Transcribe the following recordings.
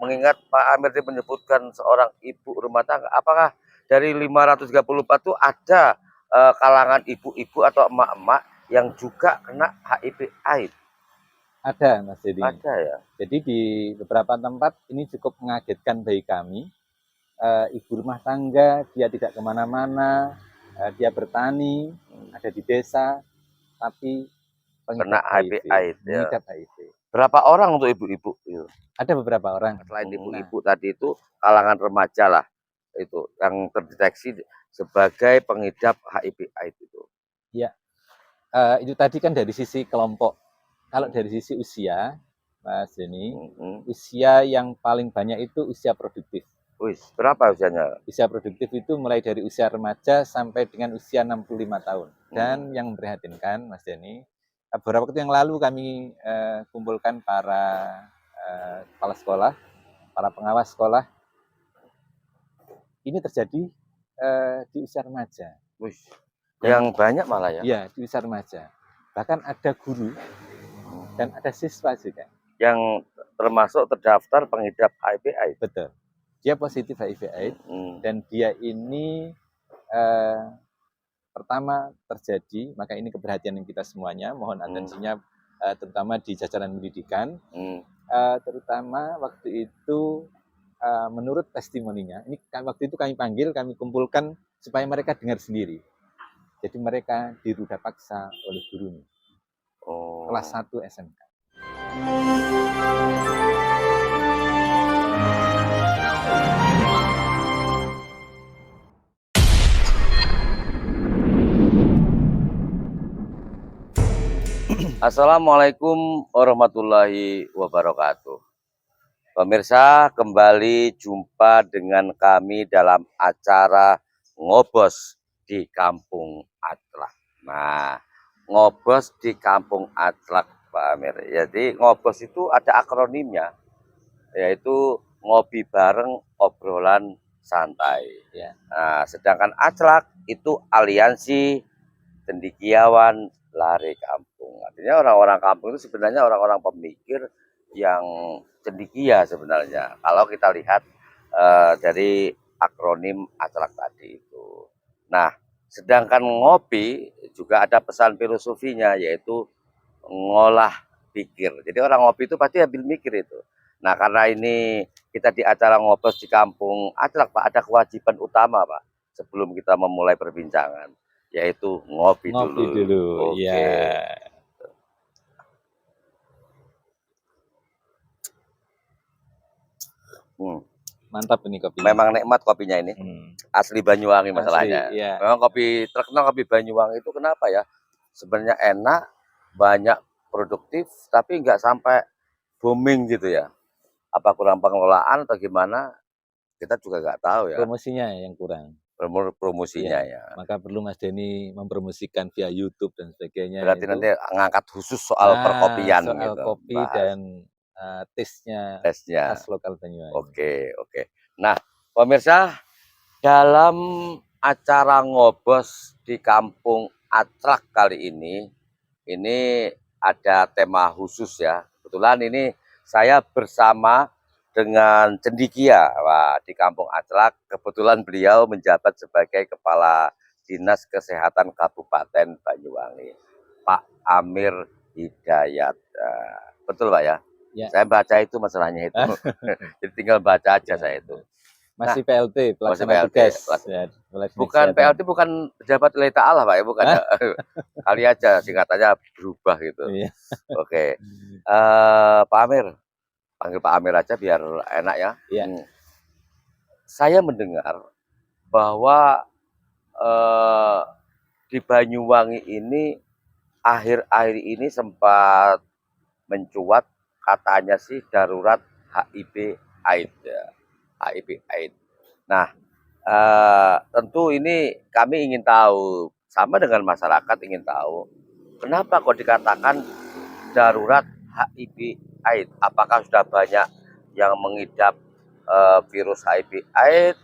mengingat Pak Amir tadi menyebutkan seorang ibu rumah tangga, apakah dari 534 itu ada kalangan ibu-ibu atau emak-emak yang juga kena HIV AIDS? Ada, Mas Dedi. Ada ya. Jadi di beberapa tempat ini cukup mengagetkan bagi kami. Ibu rumah tangga, dia tidak kemana-mana, dia bertani, ada di desa, tapi Kena pengidap HIV HIV, AIDS ya. mengidap HIV. Berapa orang untuk ibu-ibu itu? Ada beberapa orang. Selain ibu-ibu tadi itu kalangan remaja lah itu yang terdeteksi sebagai pengidap HIV AIDS itu. Ya, itu tadi kan dari sisi kelompok. Kalau dari sisi usia, Mas Denny, usia yang paling banyak itu usia produktif. Wih, berapa usianya? Usia produktif itu mulai dari usia remaja sampai dengan usia 65 tahun. Dan yang memprihatinkan, Mas Denny, beberapa waktu yang lalu kami kumpulkan para kepala sekolah, para pengawas sekolah. Ini terjadi di usia remaja. Wih, yang banyak malah ya? Iya, di usia remaja. Bahkan ada guru dan ada siswa juga yang termasuk terdaftar pengidap HIV AIDS. Betul. Dia positif HIV AIDS dan dia ini pertama terjadi, maka ini keperhatian kita semuanya, mohon atensinya terutama di jajaran pendidikan, terutama waktu itu menurut testimoninya, ini waktu itu kami panggil, kami kumpulkan supaya mereka dengar sendiri. Jadi mereka diruda paksa oleh gurunya. Kelas 1 SMK. Assalamualaikum warahmatullahi wabarakatuh. Pemirsa, kembali jumpa dengan kami dalam acara Ngobos di Kampung Aclak. Nah, Ngobos di Kampung Aclak, Pak Amir. Jadi Ngobos itu ada akronimnya, yaitu ngopi bareng obrolan santai. Nah, sedangkan Aclak itu aliansi cendekiawan lari kampung. Artinya orang-orang kampung itu sebenarnya orang-orang pemikir yang cendekia sebenarnya. Kalau kita lihat dari akronim Aclak tadi itu. Nah, sedangkan ngopi juga ada pesan filosofinya, yaitu ngolah pikir. Jadi orang ngopi itu pasti ambil mikir itu. Nah, karena ini kita di acara Ngobos di Kampung Aclak, Pak, ada kewajiban utama, Pak, sebelum kita memulai perbincangan, yaitu ngopi dulu. Oke. Ya. Mantap ini kopinya. Memang nikmat kopinya ini. Asli Banyuwangi masalahnya. Asli, ya. Memang kopi terkenal kopi Banyuwangi itu kenapa ya? Sebenarnya enak, banyak produktif, tapi nggak sampai booming gitu ya. Apa kurang pengelolaan atau gimana? Kita juga nggak tahu ya. Promosinya yang kurang. Promosinya ya. Maka perlu Mas Denny mempromosikan via YouTube dan sebagainya. Berarti nanti ngangkat khusus soal perkopian soal gitu. Kopi bahas. Dan tesnya khas lokal Banyuwangi. Oke. Nah, pemirsa, dalam acara Ngobos di Kampung Aclak kali ini ada tema khusus ya. Kebetulan ini saya bersama dengan cendekia di Kampung Aclak. Kebetulan beliau menjabat sebagai Kepala Dinas Kesehatan Kabupaten Banyuwangi, Pak Amir Hidayat. Betul Pak ya? Saya baca itu masalahnya itu. Jadi tinggal baca aja saya itu. Masih PLT, pelaksana tugas. Bukan PLT, bukan pejabat lillahi ta'ala Pak ya, bukan. Kali aja singkatannya berubah gitu. Oke. Pak Amir, panggil Pak Amir aja biar enak ya. Saya mendengar bahwa di Banyuwangi ini akhir-akhir ini sempat mencuat katanya sih darurat HIV AIDS ya. HIV AIDS. Nah, tentu ini kami ingin tahu, sama dengan masyarakat ingin tahu, kenapa kok dikatakan darurat HIV AIDS? Apakah sudah banyak yang mengidap virus HIV AIDS,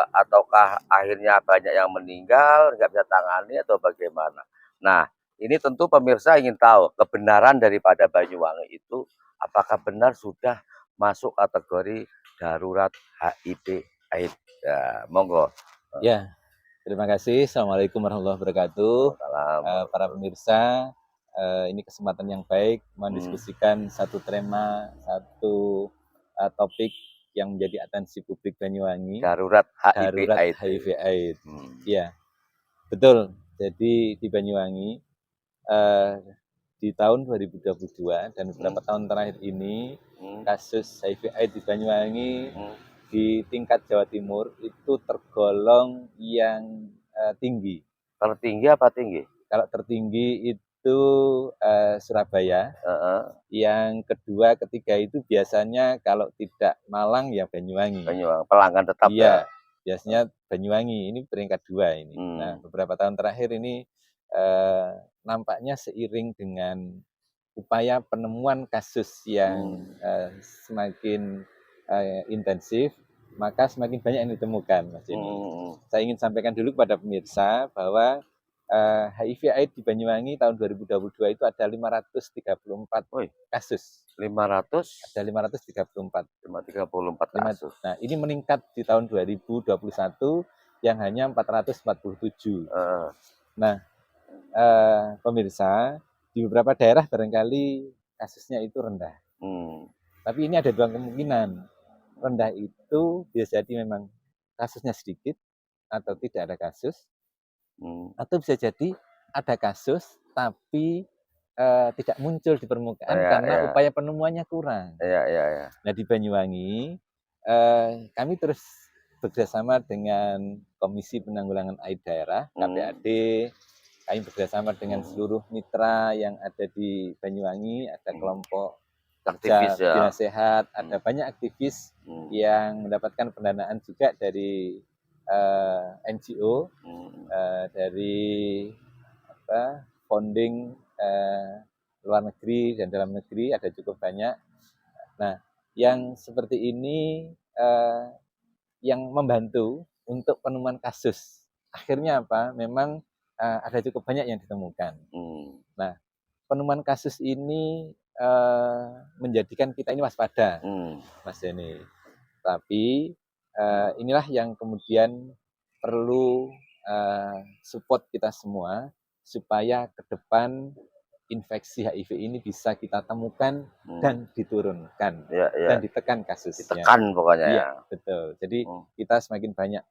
ataukah akhirnya banyak yang meninggal, nggak bisa tangani atau bagaimana? Nah, ini tentu pemirsa ingin tahu kebenaran daripada Banyuwangi itu, apakah benar sudah masuk kategori darurat HIV/AIDS. Ya, monggo. Ya, terima kasih. Assalamualaikum warahmatullahi wabarakatuh. Salam. Para pemirsa, ini kesempatan yang baik mendiskusikan satu tema, satu topik yang menjadi atensi publik Banyuwangi. Darurat Darurat HIV/AIDS. HIV/AIDS. Ya, betul. Jadi di Banyuwangi di tahun 2022 dan beberapa tahun terakhir ini kasus HIV/AIDS di Banyuwangi di tingkat Jawa Timur itu tergolong yang tinggi. Tertinggi apa tinggi? Kalau tertinggi itu Surabaya. Yang kedua, ketiga itu biasanya kalau tidak Malang ya Banyuwangi. Banyuwangi, pelanggan tetap ya. Biasanya Banyuwangi ini peringkat 2 ini. Nah, beberapa tahun terakhir ini nampaknya seiring dengan upaya penemuan kasus yang semakin intensif, maka semakin banyak yang ditemukan, Mas Jenny. Saya ingin sampaikan dulu kepada pemirsa bahwa HIV/AIDS di Banyuwangi tahun 2022 itu ada 534 kasus. 500? Ada 534. 534 kasus. Nah, ini meningkat di tahun 2021 yang hanya 447. Nah, pemirsa, di beberapa daerah barangkali kasusnya itu rendah. Tapi ini ada dua kemungkinan. Rendah itu bisa jadi memang kasusnya sedikit atau tidak ada kasus. Atau bisa jadi ada kasus tapi tidak muncul di permukaan karena upaya penemuannya kurang. Nah, di Banyuwangi kami terus bekerjasama dengan Komisi Penanggulangan AIDS Daerah, KPAD. Kami bekerjasama dengan seluruh mitra yang ada di Banyuwangi, ada kelompok aktivis Dinas Sehat, ada banyak aktivis yang mendapatkan pendanaan juga dari NGO, dari founding luar negeri dan dalam negeri ada cukup banyak. Nah, yang seperti ini yang membantu untuk penemuan kasus. Akhirnya apa? Memang ada cukup banyak yang ditemukan. Nah, penemuan kasus ini menjadikan kita ini waspada, Mas Jenny. Tapi inilah yang kemudian perlu support kita semua supaya ke depan infeksi HIV ini bisa kita temukan dan diturunkan dan ditekan kasusnya. Ditekan pokoknya ya. Betul. Jadi kita semakin banyak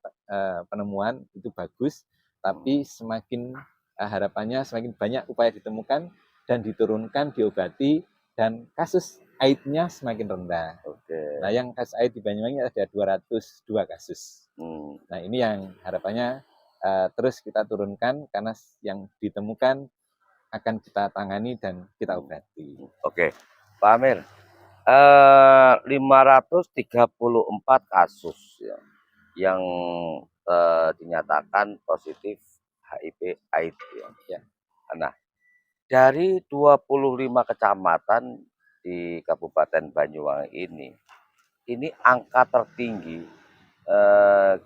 penemuan itu bagus, tapi semakin harapannya semakin banyak upaya ditemukan dan diturunkan, diobati, dan kasus AIDS-nya semakin rendah. Nah, yang kasus AIDS di Banyuwangi ada 202 kasus. Nah, ini yang harapannya terus kita turunkan karena yang ditemukan akan kita tangani dan kita obati. Oke, Pak Amir, 534 kasus ya, yang dinyatakan positif HIV/AIDS ya. Nah, dari 25 kecamatan di Kabupaten Banyuwangi ini angka tertinggi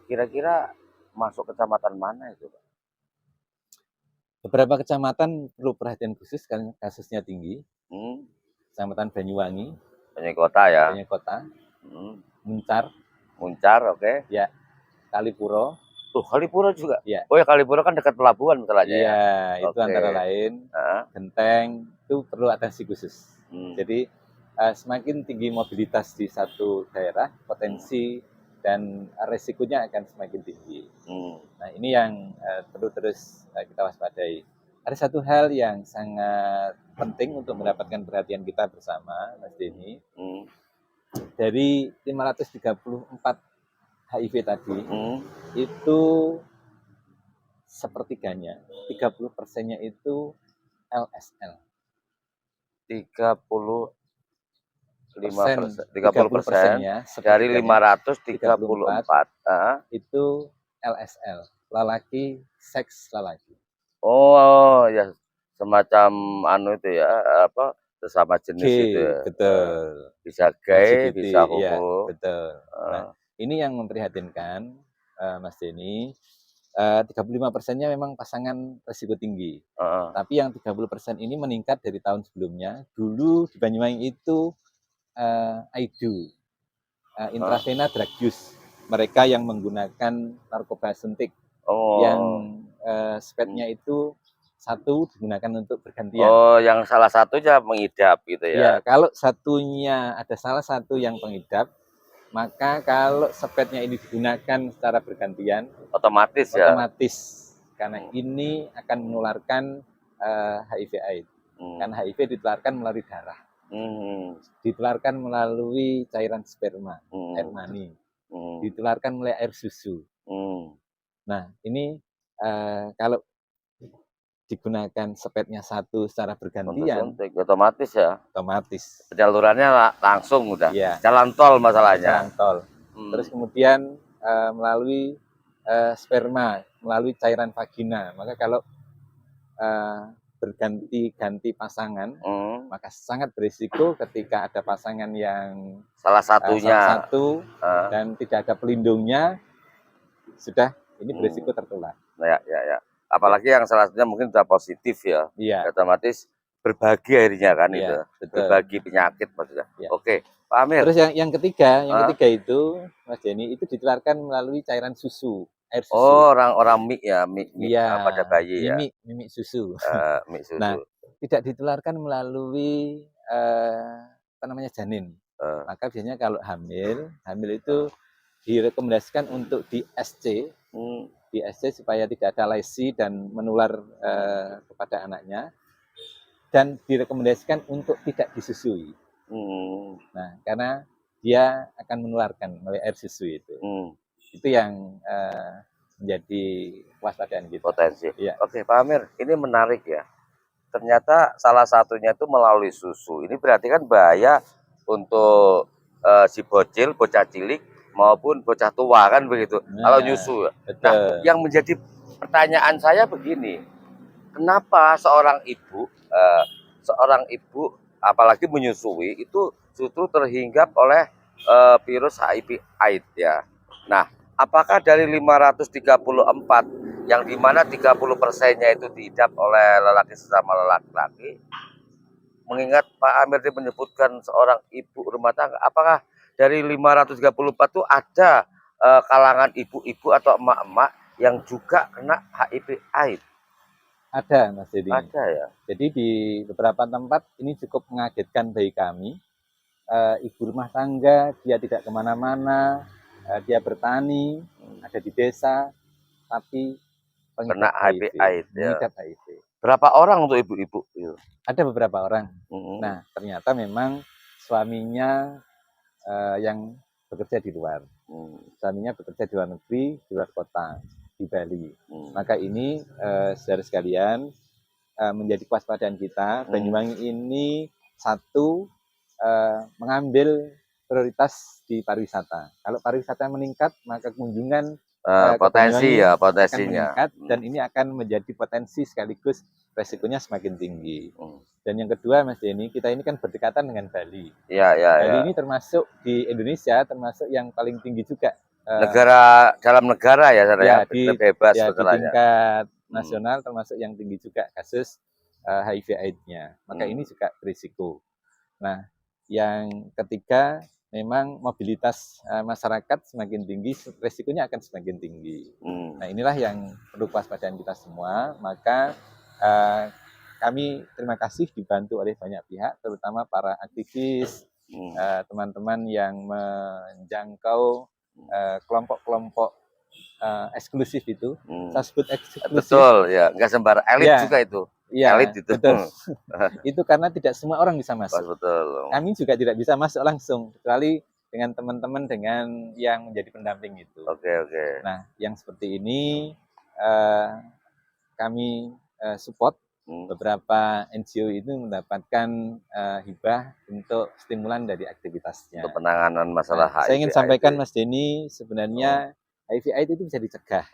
kira-kira masuk kecamatan mana itu, Pak? Beberapa kecamatan perlu perhatian khusus karena kasusnya tinggi. Kecamatan Banyuwangi, Kota ya. Kota. Muncar, oke. Ya. Kalipuro. Kalipuro juga. Ya. Oh ya, Kalipuro kan dekat pelabuhan misalnya ya. Iya, itu antara lain. Genteng itu perlu atensi khusus. Jadi semakin tinggi mobilitas di satu daerah, potensi dan resikonya akan semakin tinggi. Nah, ini yang perlu terus kita waspadai. Ada satu hal yang sangat penting untuk mendapatkan perhatian kita bersama, Mas Denny. Dari 534 HIV tadi, itu sepertiganya, 30%-nya itu LSL. 30% ya, dari 534 itu LSL, lelaki, seks lelaki. Oh ya, semacam itu ya, apa, sesama jenis itu ya. Betul. Bisa gay, bisa homo. Ya, betul. Nah, ini yang memprihatinkan, Mas Denny. 35%-nya memang pasangan risiko tinggi. Tapi yang 30% ini meningkat dari tahun sebelumnya. Dulu di Banyuwangi itu IDU, intravena drug use. Mereka yang menggunakan narkoba suntik yang spetnya itu satu digunakan untuk bergantian. Oh, yang salah satunya mengidap gitu Ya, ya. kalau satunya ada salah satu yang pengidap, maka kalau spetnya ini digunakan secara bergantian, Otomatis ya. otomatis karena ini akan menularkan HIV/AIDS. Karena HIV ditularkan melalui darah, ditularkan melalui cairan sperma, air mani, ditularkan melalui air susu. Nah, ini kalau digunakan spetnya satu secara bergantian, otomatis ya. otomatis. Penyalurannya langsung udah. Ya. Jalan tol masalahnya. Jalan tol. Terus kemudian melalui sperma, melalui cairan vagina. Maka kalau berganti-ganti pasangan, maka sangat berisiko ketika ada pasangan yang salah satunya salah satu dan tidak ada pelindungnya, sudah ini berisiko tertular. Ya. Apalagi yang salah satunya mungkin sudah positif ya. Iya. Otomatis berbagi akhirnya kan itu. Betul. Berbagi penyakit maksudnya. Ya. Oke, Pak Amir. Terus yang ketiga itu Mas Denny itu ditularkan melalui cairan susu, air susu. Oh, orang mik ya, mik pada bayi ya. Mimik susu. Mik susu. Nah, tidak ditularkan melalui janin. Maka biasanya kalau hamil itu direkomendasikan untuk di SC, supaya tidak ada lesi dan menular kepada anaknya, dan direkomendasikan untuk tidak disusui. Nah, karena dia akan menularkan melalui air susu itu. Itu yang menjadi waspadaan kita. Potensi. Ya. Oke, Pak Amir, ini menarik ya. Ternyata salah satunya itu melalui susu. Ini berarti kan bahaya untuk si bocah cilik maupun bocah tua kan begitu. Kalau nyusu. Betul. Nah, yang menjadi pertanyaan saya begini, kenapa seorang ibu apalagi menyusui itu justru terhinggap oleh virus HIV/AIDS ya. Nah, apakah dari 534 yang dimana 30%-nya itu diidap oleh lelaki sesama lelaki, mengingat Pak Amir menyebutkan seorang ibu rumah tangga, apakah dari 534 itu ada kalangan ibu-ibu atau emak-emak yang juga kena HIV/AIDS? Ada, Mas Dedi. Ada ya. Jadi di beberapa tempat ini cukup mengagetkan bagi kami. Ibu rumah tangga, dia tidak kemana-mana, dia bertani, ada di desa, tapi kena HIV/AIDS ya. Mengidap HIV. Berapa orang untuk ibu-ibu? Ada beberapa orang. Nah, ternyata memang suaminya yang bekerja di luar. Suaminya bekerja di luar negeri, di luar kota, di Bali. Maka ini saudara sekalian menjadi kewaspadaan kita. Banyuwangi ini satu mengambil prioritas di pariwisata. Kalau pariwisata meningkat, maka kunjungan potensi ya, potensinya meningkat, dan ini akan menjadi potensi sekaligus resikonya semakin tinggi. Dan yang kedua, Mas Denny, kita ini kan berdekatan dengan Bali. Bali ini termasuk di Indonesia termasuk yang paling tinggi juga. Dalam negara ya, bebas di tingkat nasional termasuk yang tinggi juga kasus HIV/AIDS-nya. Maka ini juga berisiko. Nah, yang ketiga, memang mobilitas masyarakat semakin tinggi, resikonya akan semakin tinggi. Nah, inilah yang perlu kewaspadaan kita semua. Maka kami terima kasih dibantu oleh banyak pihak, terutama para aktivis, teman-teman yang menjangkau kelompok-kelompok eksklusif itu. Saya sebut eksklusif. Betul ya, nggak sembarang elit juga itu. Iya, elit itu. Betul. Itu karena tidak semua orang bisa masuk. Betul. Kami juga tidak bisa masuk langsung, kecuali dengan teman-teman dengan yang menjadi pendamping itu. Oke. Nah, yang seperti ini kami support. Beberapa NGO itu mendapatkan hibah untuk stimulan dari aktivitasnya. Untuk penanganan masalah HIV. Saya ingin sampaikan, Mas Denny, sebenarnya HIV/AIDS itu bisa dicegah.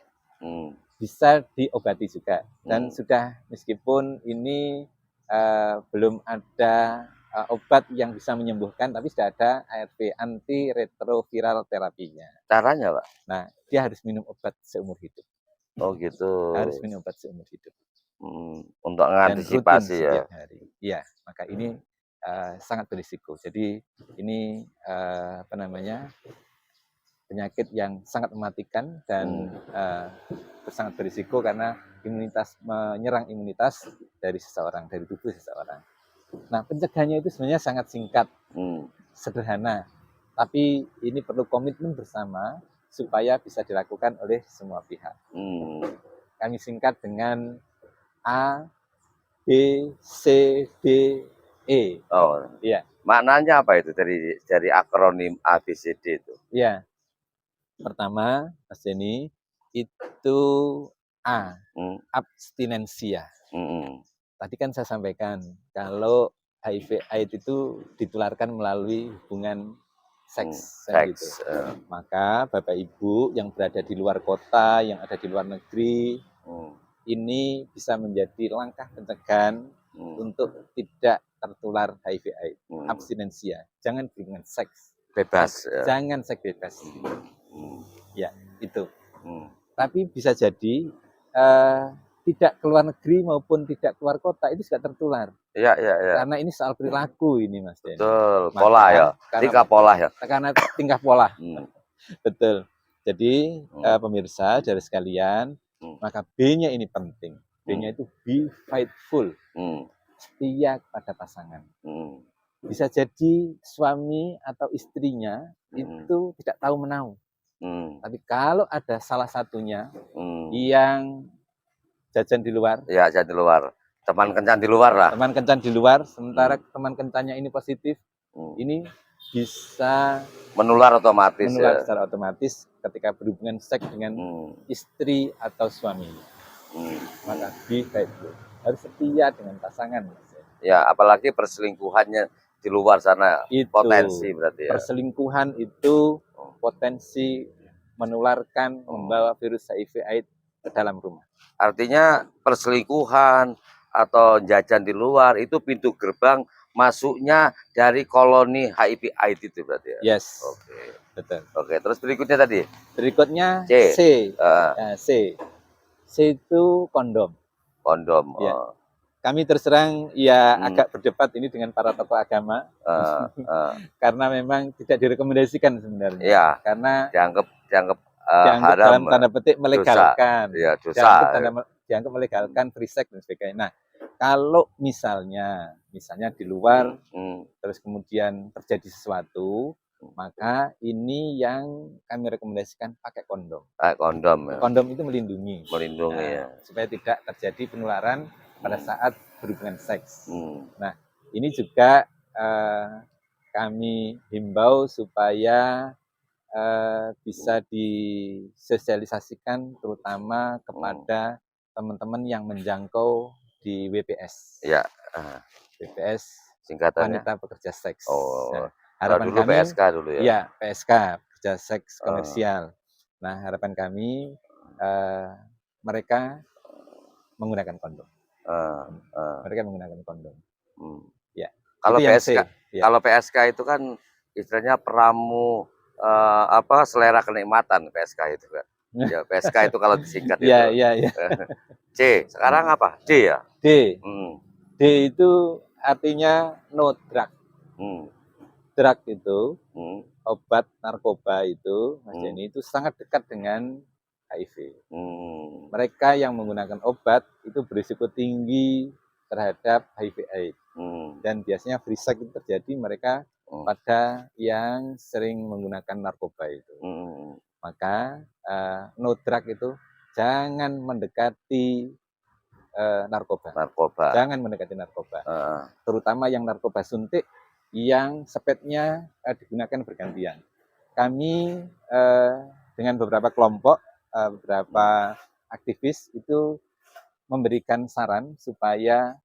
Bisa diobati juga, dan sudah, meskipun ini belum ada obat yang bisa menyembuhkan, tapi sudah ada ART, antiretroviral terapinya. Caranya, Pak? Nah, dia harus minum obat seumur hidup. Oh gitu. Harus minum obat seumur hidup. Untuk mengantisipasi ya. Setiap hari. Iya, maka ini sangat berisiko. Jadi ini apa namanya, penyakit yang sangat mematikan dan sangat berisiko karena menyerang imunitas dari seseorang, dari tubuh seseorang. Nah, pencegahannya itu sebenarnya sangat singkat, sederhana, tapi ini perlu komitmen bersama supaya bisa dilakukan oleh semua pihak. Kami singkat dengan A, B, C, D, E. Oh, iya. Maknanya apa itu dari akronim A, B, C, D itu? Iya. Pertama, Mas Denny, itu A, abstinensia. Tadi kan saya sampaikan kalau HIV/AIDS itu ditularkan melalui hubungan seks. Gitu. Maka Bapak Ibu yang berada di luar kota, yang ada di luar negeri, ini bisa menjadi langkah pencegahan untuk tidak tertular HIV/AIDS. Abstinensia, jangan hubungan seks. Bebas. Jangan seks bebas. Ya, itu. Tapi bisa jadi tidak keluar negeri maupun tidak keluar kota itu juga tertular. Iya. Karena ini soal perilaku ini, Mas Den. Betul, pola ya. Tingkah pola ya. Karena tingkah pola. Betul. Jadi pemirsa dari sekalian, maka B-nya ini penting. B-nya itu be faithful. Setia kepada pasangan. Bisa jadi suami atau istrinya itu tidak tahu menau. Tapi kalau ada salah satunya yang jajan di luar. Ya, jajan di luar. Teman kencan di luar lah. Teman kencan di luar, sementara teman kencannya ini positif, ini bisa menular otomatis. Menular secara otomatis ketika berhubungan seks dengan istri atau suami. Maka be faithful. Harus setia dengan pasangan. Ya, apalagi perselingkuhannya di luar sana itu, potensi berarti ya. Perselingkuhan itu potensi menularkan, membawa virus HIV/AIDS ke dalam rumah. Artinya perselingkuhan atau jajan di luar itu pintu gerbang masuknya dari koloni HIV/AIDS itu berarti ya. Yes. Oke. Betul. Oke, terus berikutnya tadi? Berikutnya C. C. C itu kondom. Kondom. Ya. Kami terserang agak berdebat ini dengan para tokoh agama. Karena memang tidak direkomendasikan sebenarnya. Ya. Karena dianggap haram, dalam tanda petik melegalkan. Dosa. Dianggap melegalkan free sex dan sebagainya. Nah, kalau misalnya di luar terus kemudian terjadi sesuatu, maka ini yang kami rekomendasikan pakai kondom. Kondom. Ya. Kondom itu melindungi. Ya. Supaya tidak terjadi penularan pada saat berhubungan seks. Nah, ini juga kami himbau supaya bisa disosialisasikan terutama kepada teman-teman yang menjangkau di WPS. Ya. WPS singkatannya wanita pekerja seks. Nah, harapan dulu kami PSK dulu ya. Iya, PSK pekerja seks komersial. Nah, harapan kami mereka menggunakan kondom. Mereka menggunakan kondom. Ya. Kalau PSK, kalau PSK itu kan istilahnya peramu selera kenikmatan PSK itu kan. Ya, PSK itu kalau disingkat itu. Iya. C, sekarang apa? D ya? D. D itu artinya no drug. Drug itu obat narkoba itu, Mas Jenny, itu sangat dekat dengan HIV. Mereka yang menggunakan obat itu berisiko tinggi terhadap HIV/AIDS. Dan biasanya free sex itu terjadi mereka pada yang sering menggunakan narkoba itu. Maka no drug itu jangan mendekati narkoba. Jangan mendekati narkoba. Terutama yang narkoba suntik yang sepetnya digunakan bergantian. Kami dengan beberapa kelompok, beberapa aktivis itu memberikan saran supaya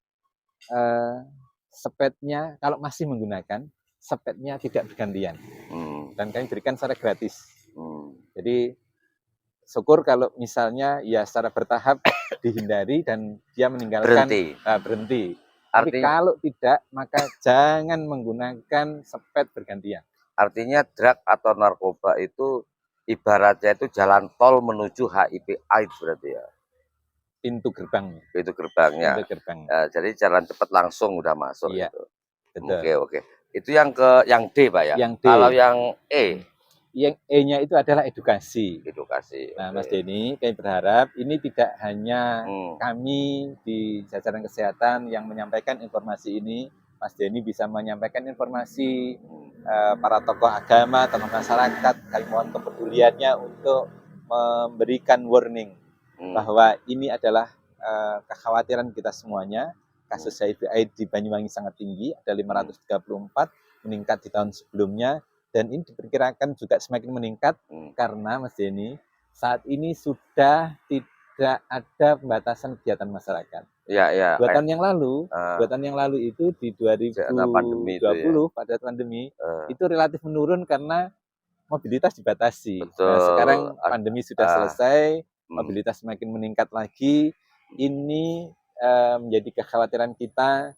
sepetnya kalau masih menggunakan sepetnya tidak bergantian. Dan kami berikan secara gratis. Jadi syukur kalau misalnya ya secara bertahap dihindari dan dia meninggalkan berhenti. Tapi kalau tidak, maka jangan menggunakan sepet bergantian. Artinya drug atau narkoba itu ibaratnya itu jalan tol menuju HIV/AIDS berarti ya. Pintu gerbangnya. Pintu gerbangnya. Jadi jalan cepat langsung udah masuk. Iya. Gitu. Betul. Oke. Itu yang D, Pak ya. Yang D. Kalau yang E? Yang E-nya itu adalah edukasi. Edukasi. Nah, Oke. Mas Denny, kami berharap ini tidak hanya Hmm. kami di jajaran kesehatan yang menyampaikan informasi ini, Mas Denny bisa menyampaikan informasi para tokoh agama, tokoh masyarakat. Kami mohon kepeduliannya untuk memberikan warning bahwa ini adalah kekhawatiran kita semuanya. Kasus HIV/AIDS di Banyuwangi sangat tinggi, ada 534, meningkat di tahun sebelumnya, dan ini diperkirakan juga semakin meningkat karena Mas Denny, saat ini sudah tidak ada pembatasan kegiatan masyarakat. Iya. 2 tahun yang lalu, 2 tahun yang lalu itu di 2020 itu ya. pada pandemi itu relatif menurun karena mobilitas dibatasi. Betul. Nah, sekarang pandemi sudah selesai, mobilitas semakin meningkat lagi. Ini menjadi kekhawatiran kita,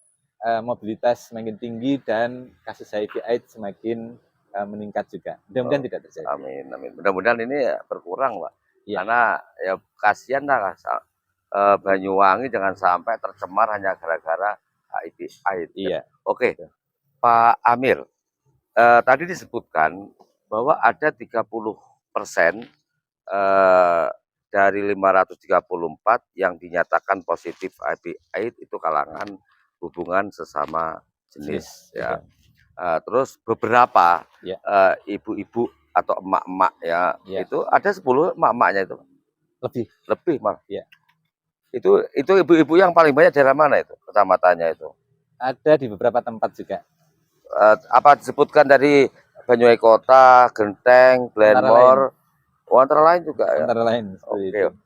mobilitas semakin tinggi dan kasus HIV/AIDS semakin meningkat juga. Mudah-mudahan tidak terjadi. Amin. Mudah-mudahan ini berkurang, Pak. Ya. Karena ya kasihan lah Banyuwangi jangan sampai tercemar hanya gara-gara HIV/AIDS. Iya. Oke, Pak Amir, tadi disebutkan bahwa ada 30% dari 534 yang dinyatakan positif HIV/AIDS itu kalangan hubungan sesama jenis. Ya. Terus beberapa ibu-ibu atau emak-emak ya, itu ada 10 emak-emaknya itu. Lebih malah. Ya. Itu ibu-ibu yang paling banyak daerah mana itu kecamatannya itu? Ada di beberapa tempat juga. Apa disebutkan dari Banyuwangi Kota, Genteng, Glenmore, antara lain juga ya. Antara lain.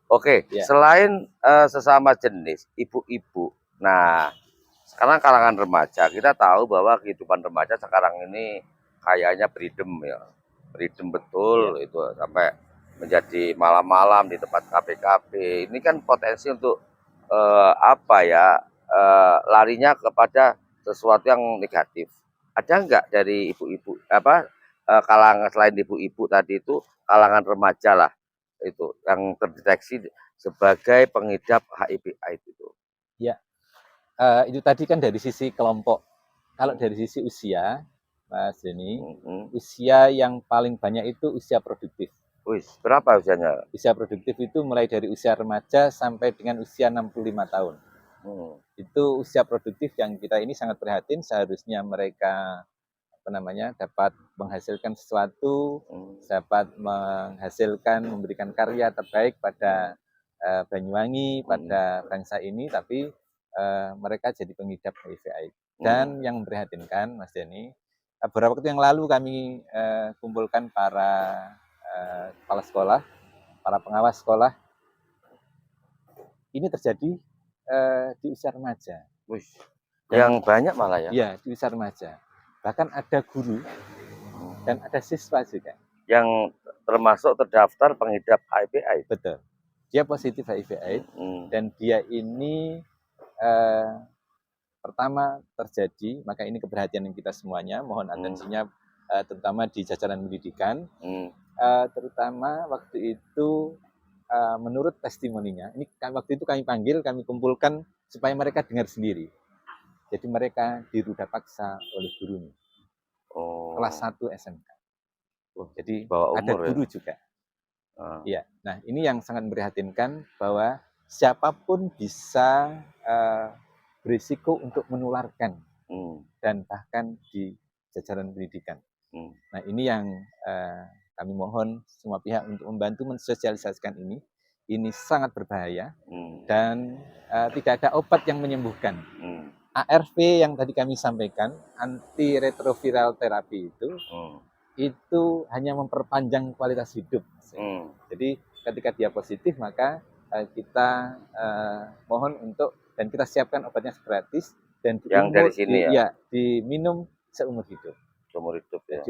Oke. Ya. Selain sesama jenis, ibu-ibu. Nah, sekarang kalangan remaja, kita tahu bahwa kehidupan remaja sekarang ini kayaknya freedom ya. Freedom betul itu sampai menjadi malam-malam di tempat kafe-kafe. Ini kan potensi untuk larinya kepada sesuatu yang negatif. Ada enggak dari ibu-ibu kalangan selain ibu-ibu tadi itu kalangan remaja lah itu yang terdeteksi sebagai pengidap HIV/AIDS itu? Ya, itu tadi kan dari sisi kelompok. Kalau dari sisi usia, Mas Denny, usia yang paling banyak itu usia produktif. Berapa usianya? Usia produktif itu mulai dari usia remaja sampai dengan usia 65 tahun. Itu usia produktif yang kita ini sangat prihatin. Seharusnya mereka dapat menghasilkan sesuatu, dapat memberikan karya terbaik pada Banyuwangi, pada bangsa ini, tapi mereka jadi pengidap HIV/AIDS. Dan yang memprihatinkan, Mas Denny, beberapa waktu yang lalu kami kumpulkan para kepala sekolah, para pengawas sekolah. Ini terjadi di usia remaja. Yang banyak malah ya? Iya, di usia remaja. Bahkan ada guru dan ada siswa juga yang termasuk terdaftar pengidap HIV/AIDS. Betul. Dia positif HIV/AIDS dan dia ini pertama terjadi, maka ini keperhatian kita semuanya, mohon atensinya terutama di jajaran pendidikan. Terutama waktu itu menurut testimoninya, ini waktu itu kami panggil, kami kumpulkan supaya mereka dengar sendiri. Jadi mereka diruda paksa oleh gurunya. Kelas 1 SMK. Jadi ada guru juga. Ya. Nah, ini yang sangat memprihatinkan bahwa siapapun bisa berisiko untuk menularkan dan bahkan di jajaran pendidikan. Nah, ini yang kami mohon semua pihak untuk membantu mensosialisasikan ini. Ini sangat berbahaya dan tidak ada obat yang menyembuhkan. ARV yang tadi kami sampaikan, antiretroviral terapi itu hanya memperpanjang kualitas hidup. Jadi ketika dia positif, maka kita mohon untuk, dan kita siapkan obatnya gratis dan dari sini diminum seumur hidup. Seumur hidup ya.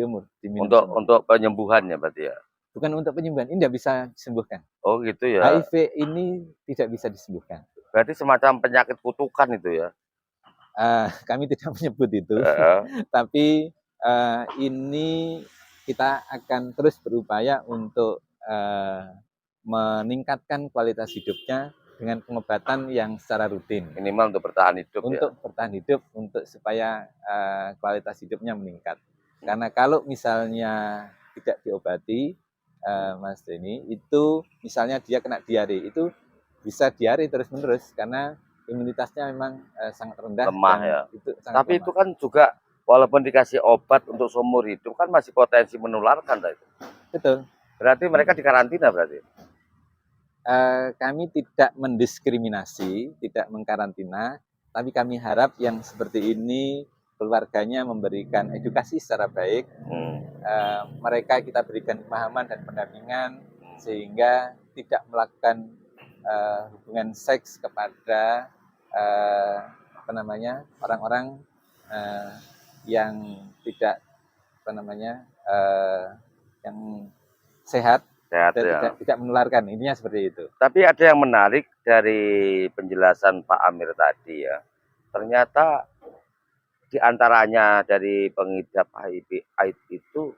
Untuk penyembuhannya berarti ya. Bukan untuk penyembuhan, ini tidak bisa disembuhkan. Oh gitu ya. HIV ini tidak bisa disembuhkan. Berarti semacam penyakit kutukan itu ya. Kami tidak menyebut itu, tapi ini kita akan terus berupaya untuk meningkatkan kualitas hidupnya dengan pengobatan yang secara rutin. Minimal untuk bertahan hidup untuk ya. bertahan hidup, untuk supaya kualitas hidupnya meningkat. Karena kalau misalnya tidak diobati, Mas Denny, itu misalnya dia kena diare, itu bisa diare terus-menerus karena imunitasnya memang sangat rendah, Lemah dan ya. itu sangat Tapi lemah. itu kan juga walaupun dikasih obat untuk seumur hidup kan masih potensi menularkan itu. Betul. Berarti mereka dikarantina berarti. Kami tidak mendiskriminasi, tidak mengkarantina, tapi kami harap yang seperti ini keluarganya memberikan edukasi secara baik, mereka kita berikan pemahaman dan pendampingan sehingga tidak melakukan hubungan seks kepada orang-orang yang tidak yang sehat. Sehat ya. Tidak menularkan, intinya seperti itu. Tapi ada yang menarik dari penjelasan Pak Amir tadi ya. Ternyata diantaranya dari pengidap HIV/AIDS itu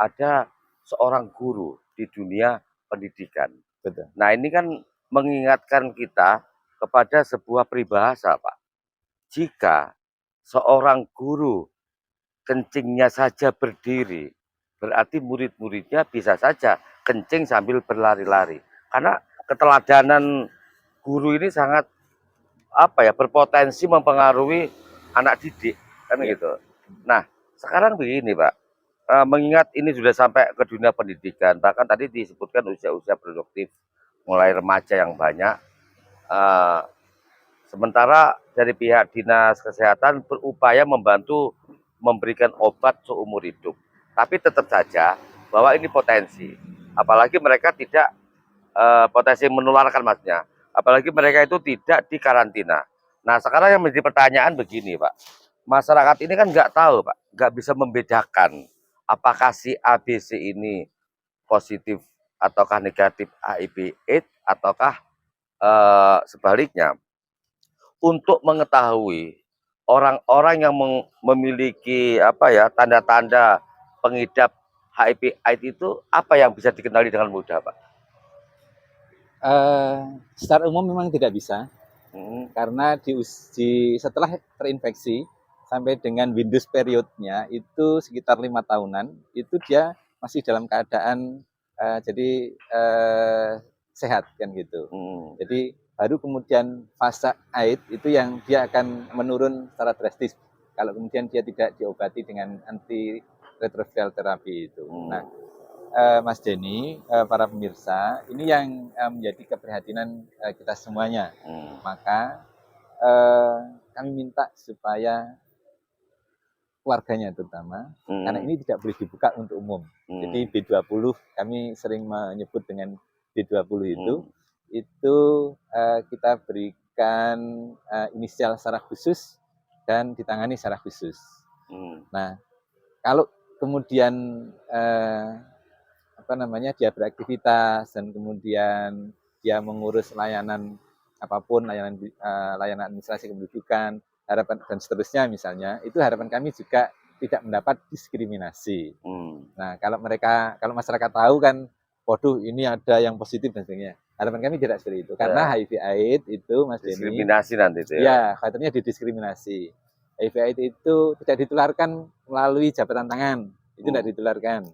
ada seorang guru di dunia pendidikan. Betul. Nah ini kan mengingatkan kita kepada sebuah peribahasa Pak. Jika seorang guru kencingnya saja berdiri, berarti murid-muridnya bisa saja kencing sambil berlari-lari. Karena keteladanan guru ini sangat berpotensi mempengaruhi anak didik kan gitu. Nah, sekarang begini, Pak. Mengingat ini sudah sampai ke dunia pendidikan, bahkan tadi disebutkan usia-usia produktif, mulai remaja yang banyak. Sementara dari pihak Dinas Kesehatan berupaya membantu memberikan obat seumur hidup. Tapi tetap saja bahwa ini potensi. Apalagi mereka tidak potensi menularkan maksudnya. Apalagi mereka itu tidak dikarantina. Nah sekarang yang menjadi pertanyaan begini Pak. Masyarakat ini kan nggak tahu Pak. Nggak bisa membedakan apakah si ABC ini positif ataukah negatif HIV/AIDS ataukah sebaliknya. Untuk mengetahui orang-orang yang memiliki tanda-tanda pengidap HIV/AIDS itu apa yang bisa dikenali dengan mudah Pak? Secara umum memang tidak bisa, karena setelah terinfeksi sampai dengan Windows periodnya itu sekitar 5 tahunan, itu dia masih dalam keadaan sehat kan gitu. Jadi baru kemudian fase AIDS itu yang dia akan menurun secara drastis kalau kemudian dia tidak diobati dengan antiretroviral terapi itu. Nah, Mas Denny, para pemirsa, ini yang menjadi keprihatinan kita semuanya. Maka kami minta supaya keluarganya terutama, karena ini tidak boleh dibuka untuk umum. Jadi B20, kami sering menyebut dengan B20 itu kita berikan inisial secara khusus dan ditangani secara khusus. Nah, kalau kemudian dia beraktivitas dan kemudian dia mengurus layanan apapun, layanan administrasi kependudukan, harapan dan seterusnya misalnya, itu harapan kami juga tidak mendapat diskriminasi. Nah, kalau masyarakat tahu kan, waduh ini ada yang positif dan sebagainya. Harapan kami tidak seperti itu, karena HIV/AIDS itu, Mas Denny, diskriminasi nanti itu ya, khawatirnya didiskriminasi. HIV/AIDS itu tidak ditularkan melalui jabatan tangan, itu tidak ditularkan.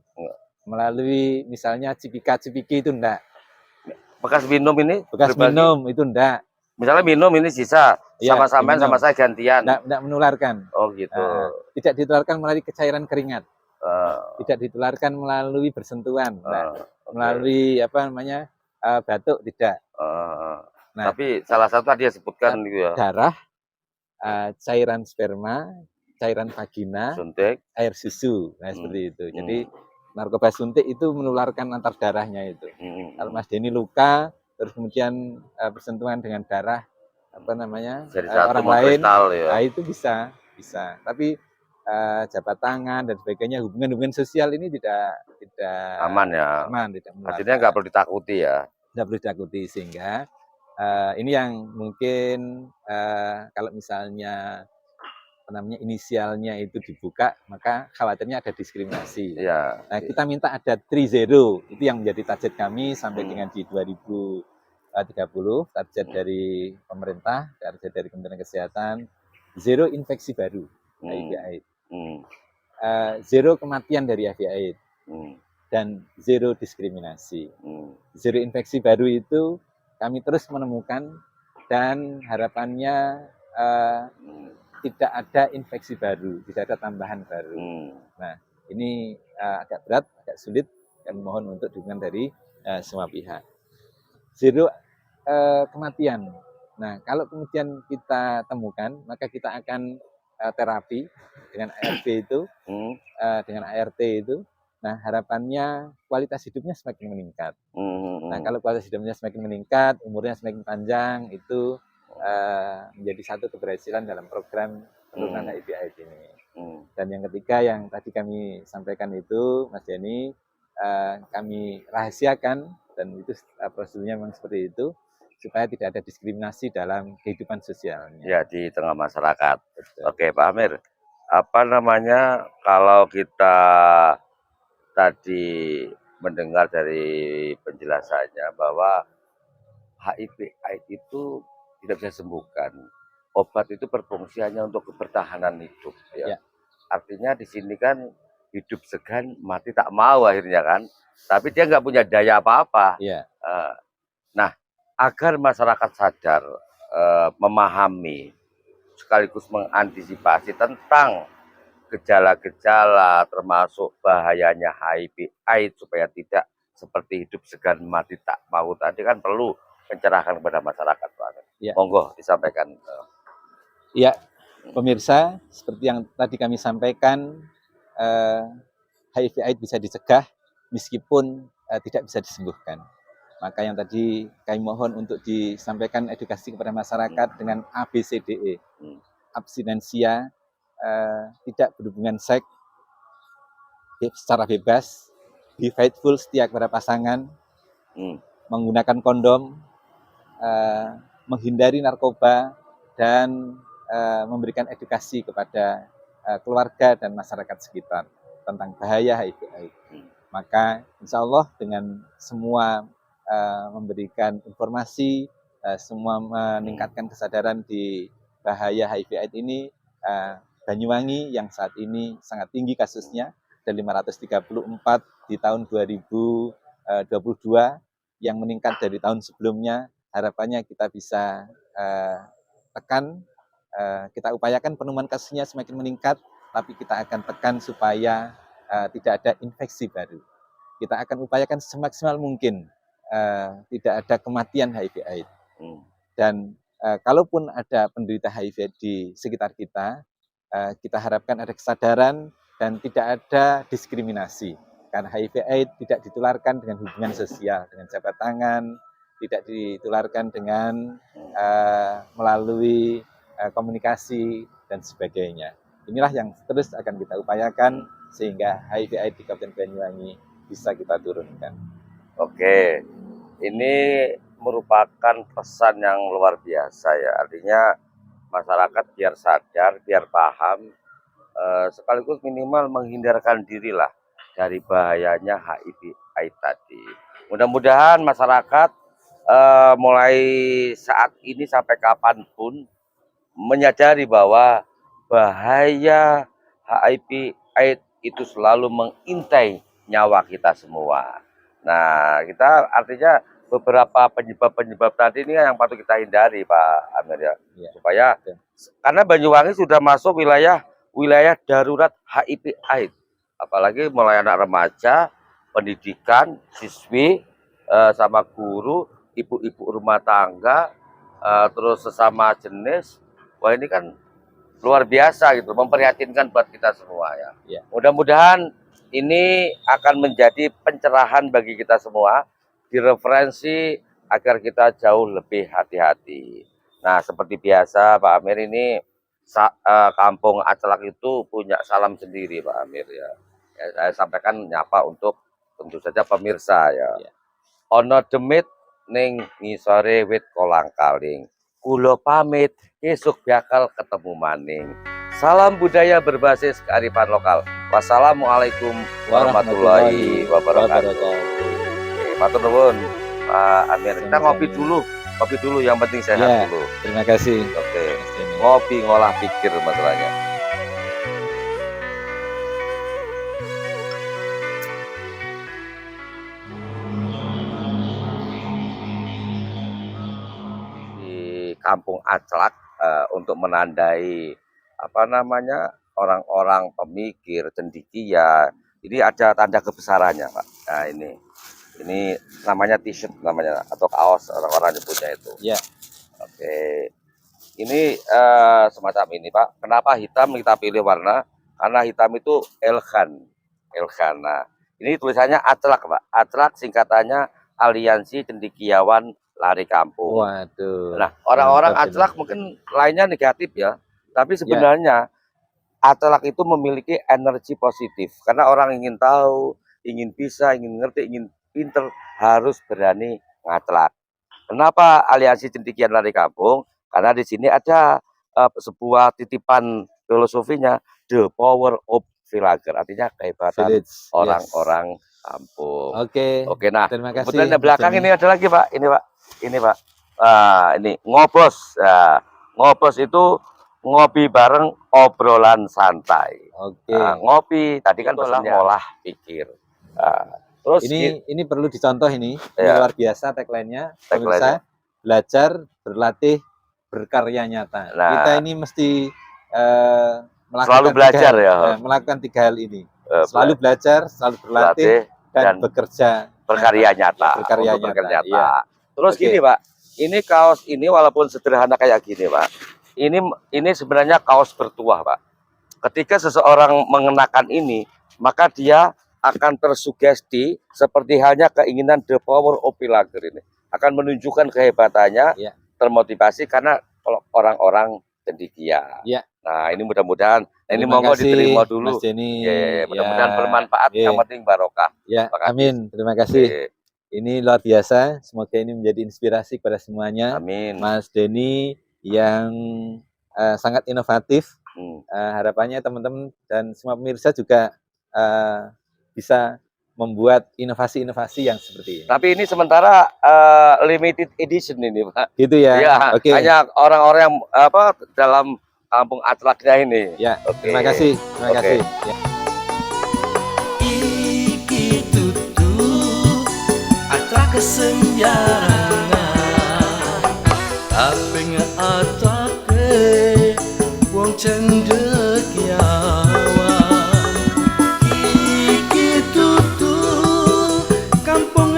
Melalui misalnya cipika-cipiki itu enggak. Bekas minum ini? Bekas minum itu enggak. Misalnya minum ini sisa, sama-sama sama saya gantian. Enggak menularkan. Oh gitu. Tidak ditularkan melalui cairan keringat. Tidak ditularkan melalui bersentuhan. Melalui batuk tidak. Nah, tapi salah satu tadi yang sebutkan gitu ya. Darah, cairan sperma, cairan vagina, suntik, air susu. Nah, seperti itu. Jadi narkoba suntik itu menularkan antar darahnya itu. Kalau Mas Denny luka, terus kemudian bersentuhan dengan darah orang lain, ya. Nah itu bisa. Tapi jabat tangan dan sebagainya, hubungan sosial ini tidak aman ya. tidak menularkan. Artinya nggak perlu ditakuti ya. Nggak perlu ditakuti, sehingga ini yang mungkin kalau misalnya inisialnya itu dibuka, maka khawatirnya ada diskriminasi. Ya. Nah, kita minta ada 3-0, itu yang menjadi target kami sampai dengan di 2022 30 target dari pemerintah, target dari Kementerian Kesehatan, zero infeksi baru HIV/AIDS, zero kematian dari HIV/AIDS, dan zero diskriminasi. Zero infeksi baru itu kami terus menemukan, dan harapannya tidak ada infeksi baru, tidak ada tambahan baru. Nah, ini agak berat, agak sulit, kami mohon untuk dukungan dari semua pihak. Zero kematian. Nah, kalau kemudian kita temukan, maka kita akan terapi dengan ARV itu, dengan ART itu. Nah, harapannya kualitas hidupnya semakin meningkat. Nah, kalau kualitas hidupnya semakin meningkat, umurnya semakin panjang, itu menjadi satu keberhasilan dalam program penurunan HIV/AIDS ini. Dan yang ketiga yang tadi kami sampaikan itu, Mas Denny, kami rahasiakan, dan itu prosedurnya memang seperti itu, supaya tidak ada diskriminasi dalam kehidupan sosialnya. Ya, di tengah masyarakat. Betul. Oke, Pak Amir. Apa namanya, kalau kita tadi mendengar dari penjelasannya bahwa HIV/AIDS itu tidak bisa sembuhkan. Obat itu berfungsi hanya untuk kebertahanan hidup. Ya. Artinya di sini kan hidup segan, mati tak mau akhirnya kan. Tapi dia nggak punya daya apa-apa. Nah, agar masyarakat sadar, memahami, sekaligus mengantisipasi tentang gejala-gejala termasuk bahayanya HIV/AIDS supaya tidak seperti hidup segan mati tak mau tadi, kan perlu pencerahan kepada masyarakat, Pak. Monggo disampaikan. Ya, pemirsa, seperti yang tadi kami sampaikan, HIV/AIDS bisa dicegah meskipun tidak bisa disembuhkan. Maka yang tadi kami mohon untuk disampaikan edukasi kepada masyarakat dengan ABCDE. Abstinensia, tidak berhubungan seks secara bebas, be faithful, setia kepada pasangan, menggunakan kondom, menghindari narkoba, dan memberikan edukasi kepada keluarga dan masyarakat sekitar tentang bahaya HIV/AIDS. Maka insya Allah dengan semua memberikan informasi, semua meningkatkan kesadaran di bahaya HIV/AIDS ini, Banyuwangi yang saat ini sangat tinggi kasusnya, ada 534 di tahun 2022, yang meningkat dari tahun sebelumnya. Harapannya kita bisa tekan, kita upayakan penemuan kasusnya semakin meningkat, tapi kita akan tekan supaya tidak ada infeksi baru. Kita akan upayakan semaksimal mungkin tidak ada kematian HIV/AIDS. Dan kalaupun ada penderita HIV di sekitar kita, kita harapkan ada kesadaran dan tidak ada diskriminasi. Karena HIV/AIDS tidak ditularkan dengan hubungan sosial, dengan jabat tangan, tidak ditularkan dengan melalui komunikasi dan sebagainya. Inilah yang terus akan kita upayakan sehingga HIV/AIDS di Kabupaten Banyuwangi bisa kita turunkan. Oke, ini merupakan pesan yang luar biasa ya. Artinya masyarakat biar sadar, biar paham, sekaligus minimal menghindarkan dirilah dari bahayanya HIV/AIDS tadi. Mudah-mudahan masyarakat mulai saat ini sampai kapanpun menyadari bahwa bahaya HIV/AIDS itu selalu mengintai nyawa kita semua. Nah, kita artinya beberapa penyebab-penyebab tadi ini yang patut kita hindari, Pak Amir ya. Supaya karena Banyuwangi sudah masuk wilayah darurat HIV/AIDS. Apalagi mulai anak remaja, pendidikan, siswi, sama guru, ibu-ibu rumah tangga, terus sesama jenis. Wah, ini kan luar biasa gitu, memprihatinkan buat kita semua ya. Mudah-mudahan ini akan menjadi pencerahan bagi kita semua, direferensi agar kita jauh lebih hati-hati. Nah, seperti biasa Pak Amir, ini Kampung Acelak itu punya salam sendiri Pak Amir ya. Saya sampaikan nyapa untuk tentu saja pemirsa ya. Ono demit ning ngisore wit kolang kaling. Kulo pamit, esuk bakal ketemu maning. Salam budaya berbasis kearifan lokal. Wassalamualaikum warahmatullahi wabarakatuh. Matur nuwun. Pak Amir. Kita ngopi dulu, yang penting sehat Ya, dulu. terima kasih. Oke, Mas Denny. ngopi ngolah pikir masalahnya. Di Kampung Aclak untuk menandai apa namanya orang-orang pemikir cendekia. Ini ada tanda kebesarannya, Pak. Nah ini namanya t-shirt namanya atau kaos orang-orang nyebutnya itu. Ya, Oke. Ini semacam ini, Pak. Kenapa hitam kita pilih warna? Karena hitam itu elgan. Elgan. Nah, ini tulisannya Aclak, Pak. Aclak singkatannya Aliansi Cendekiawan Lari Kampung. waduh. Nah, orang-orang mantap ini. Aclak mungkin lainnya negatif ya. Tapi sebenarnya Aclak itu memiliki energi positif. Karena orang ingin tahu, ingin bisa, ingin ngerti, ingin pinter, harus berani ngaclak. Kenapa Aliansi Cendekiawan Lari Kampung? Karena di sini ada sebuah titipan filosofinya, the power of villager, artinya kehebatan Village, orang-orang kampung. Oke. Oke, nah, Terima kasih. kemudian di belakang Mas ini ada lagi, Pak. Ini, Pak. Ini ngobos. Nah, ngobos itu ngopi bareng, obrolan santai. Oke. Nah, ngopi tadi kan ngolah pikir. Terus ini perlu dicontoh ini Ya. luar biasa tagline-nya. Tagline-nya. Pemirsa, belajar, berlatih, berkarya nyata. Nah. Kita ini mesti melakukan Selalu belajar ya. melakukan 3 hal ini. Selalu belajar, selalu berlatih, dan bekerja berkarya nyata. Berkarya untuk bekerja nyata. nyata. Iya. Terus Oke. gini, Pak. Ini kaos ini walaupun sederhana kayak gini, Pak. Ini sebenarnya kaos bertuah, Pak. Ketika seseorang mengenakan ini, maka dia akan tersugesti seperti halnya keinginan the power of villager ini. Akan menunjukkan kehebatannya, Ya. termotivasi karena kalau orang-orang cendekia. Ya. Nah, ini mudah-mudahan ini Terima monggo kasih, diterima dulu. Mas Denny. Ya, mudah-mudahan Ya. bermanfaat, yang penting barokah. Ya, Terima kasih. amin. Terima kasih. Oke. Ini luar biasa. Semoga ini menjadi inspirasi kepada semuanya. Amin. Mas Denny yang sangat inovatif. Hmm. Harapannya teman-teman dan semua pemirsa juga bisa membuat inovasi-inovasi yang seperti ini. Tapi ini sementara limited edition ini, Pak. Gitu ya. Ya, Oke. hanya orang-orang yang dalam kampung Aclaknya ini. Ya, Oke. terima kasih. Terima Oke. kasih. Ya. Iki tutu Aclak kesenjarangan tapi ngeatake wong cendekiawan. Iki tutu kampung